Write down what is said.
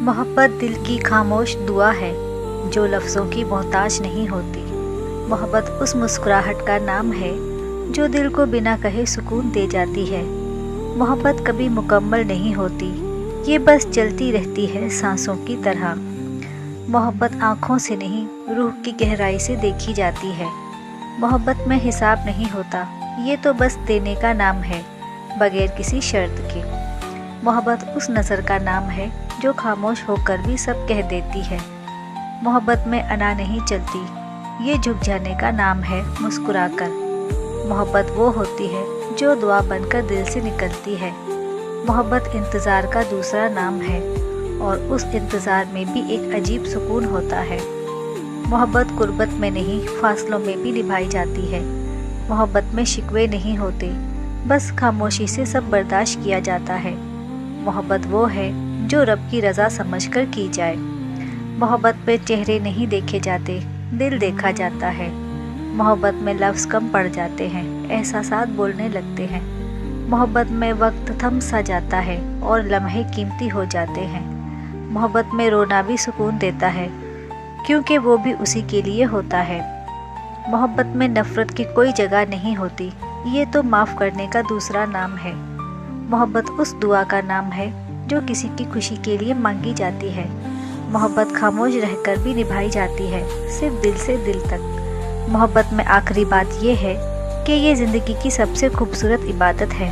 मोहब्बत दिल की खामोश दुआ है जो लफ्ज़ों की मोहताज नहीं होती। मोहब्बत उस मुस्कुराहट का नाम है जो दिल को बिना कहे सुकून दे जाती है। मोहब्बत कभी मुकम्मल नहीं होती, ये बस चलती रहती है सांसों की तरह। मोहब्बत आँखों से नहीं रूह की गहराई से देखी जाती है। मोहब्बत में हिसाब नहीं होता, ये तो बस देने का नाम है बगैर किसी शर्त के। मोहब्बत उस नज़र का नाम है जो खामोश होकर भी सब कह देती है। मोहब्बत में अना नहीं चलती, ये झुक जाने का नाम है मुस्कुराकर। मोहब्बत वो होती है जो दुआ बनकर दिल से निकलती है। मोहब्बत इंतज़ार का दूसरा नाम है और उस इंतज़ार में भी एक अजीब सुकून होता है। मोहब्बत गुर्बत में नहीं फासलों में भी निभाई जाती है। मोहब्बत में शिकवे नहीं होते, बस खामोशी से सब बर्दाश्त किया जाता है। मोहब्बत वो है जो रब की रज़ा समझकर की जाए। मोहब्बत में चेहरे नहीं देखे जाते, दिल देखा जाता है। मोहब्बत में लफ्ज़ कम पड़ जाते हैं, एहसासात बोलने लगते हैं। मोहब्बत में वक्त थम सा जाता है और लम्हे कीमती हो जाते हैं। मोहब्बत में रोना भी सुकून देता है क्योंकि वो भी उसी के लिए होता है। मोहब्बत में नफ़रत की कोई जगह नहीं होती, ये तो माफ़ करने का दूसरा नाम है। मोहब्बत उस दुआ का नाम है जो किसी की खुशी के लिए मांगी जाती है। मोहब्बत खामोश रहकर भी निभाई जाती है, सिर्फ दिल से दिल तक। मोहब्बत में आखिरी बात ये है कि ये ज़िंदगी की सबसे खूबसूरत इबादत है।